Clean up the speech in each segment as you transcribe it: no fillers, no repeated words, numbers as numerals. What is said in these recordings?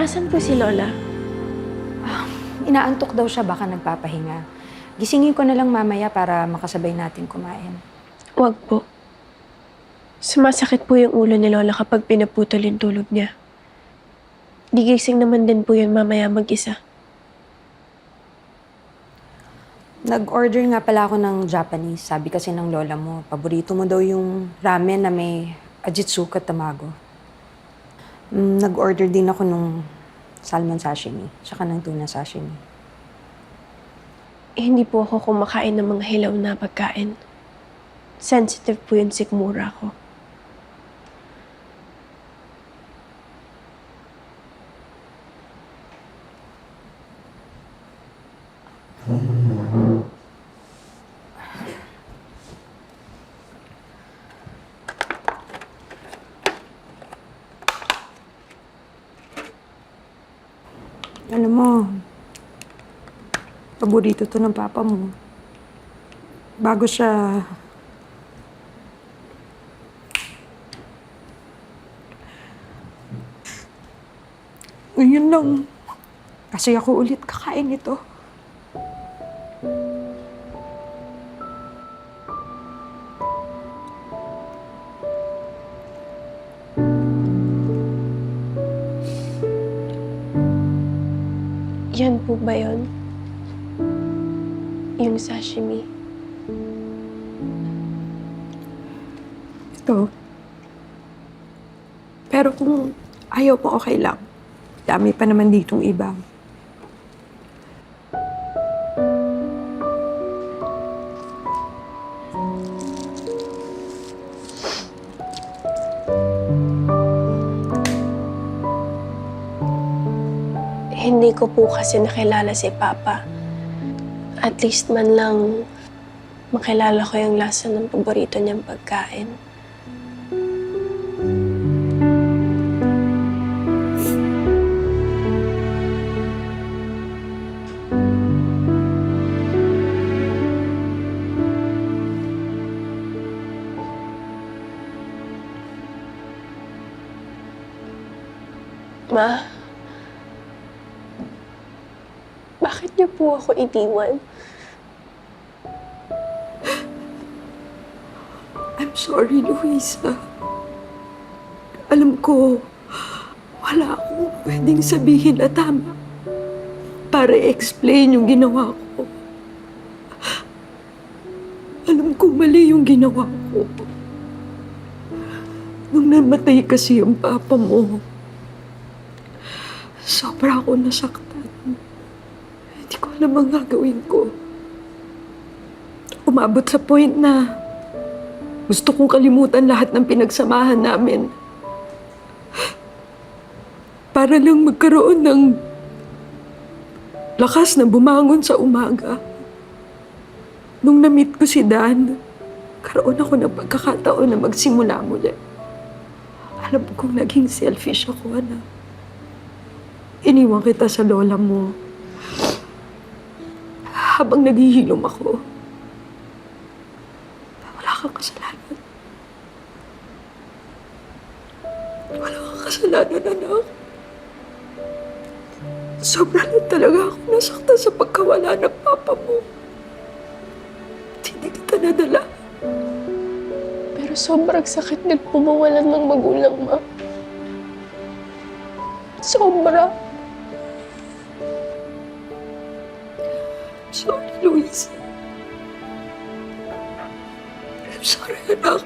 Nasaan po si Lola? Inaantok daw siya, baka nagpapahinga. Gisingin ko na lang mamaya para makasabay natin kumain. Wag po. Sumasakit po yung ulo ni Lola kapag pinaputol yung tulog niya. Gigising naman din po yun mamaya mag-isa. Nag-order nga pala ako ng Japanese. Sabi kasi ng lola mo, paborito mo daw yung ramen na may ajitsuka tamago. Nag-order din ako nung salmon sashimi, tsaka ng tuna sashimi. Hindi po ako kumakain ng mga hilaw na pagkain. Sensitive po yung sikmura ko. Alam mo, paborito to ng papa mo. Bago siya... Ngayon lang, kasi ako ulit kakain ito. Yan po ba yun? Yung sashimi. Ito. Pero kung ayaw mo, okay lang. Dami pa naman ditong iba. Hindi ko po kasi nakilala si Papa. At least man lang makilala ko yung lasa ng paborito niyang pagkain. Ma? Bakit niyo po ako iniwan? I'm sorry, Luisa. Alam ko, wala akong pwedeng sabihin na tama para i-explain yung ginawa ko. Alam ko mali yung ginawa ko. Nung namatay kasi yung papa mo, sobra ako nasaktan. Hindi ko alam ang gagawin ko. Umabot sa point na gusto kong kalimutan lahat ng pinagsamahan namin. Para lang magkaroon ng lakas na bumangon sa umaga. Nung na-meet ko si Dan, karoon ako ng pagkakataon na magsimula muli. Alam kong naging selfish ako, anak. Iniwan kita sa lola mo. Habang naghihilom ako, wala kang kasalanan. Wala kang kasalanan, anak. Sobra lang talaga ako nasaktan sa pagkawala ng papa mo. Hindi kita nadala. Pero sobrang sakit din po mawalan ng magulang, Ma. Sobra. Sorry, Luisa. I'm sorry, anak.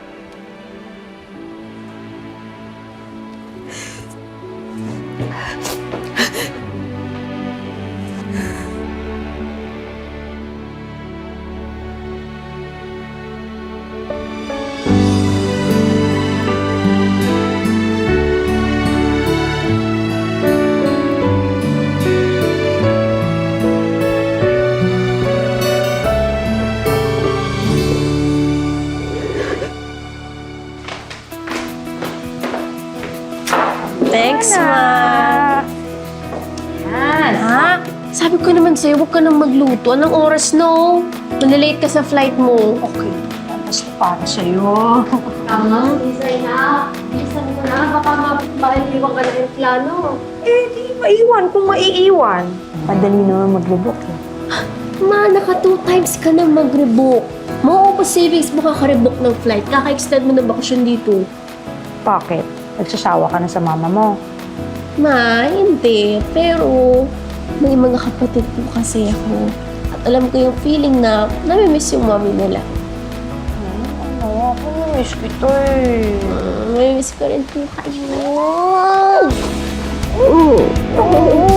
Thanks, Ma. Ha? Sabi ko naman sa'yo, huwag ka nang magluto. Anong oras, no? Malilate ka sa flight mo. Okay, basta para sa'yo. Tama, Lisa na. Bilisan mo na. Ma, baka maiiwan ka na yung plano. Eh, di maiwan kung maiiwan. Madali naman mag-rebook eh. Ma, naka 2 times ka na mag-rebook. Mauubos savings mo kaka-rebook ng flight. Kaka-extend mo ng bakasyon dito. Bakit? Nagsasawa ka na sa mama mo. Ma, hindi. Pero, may mga kapatid po kasi ako. At alam ko yung feeling na namimiss yung mami nila. Ano? Ako na-miss kita eh. Namimiss ko rin po kayo. Oo.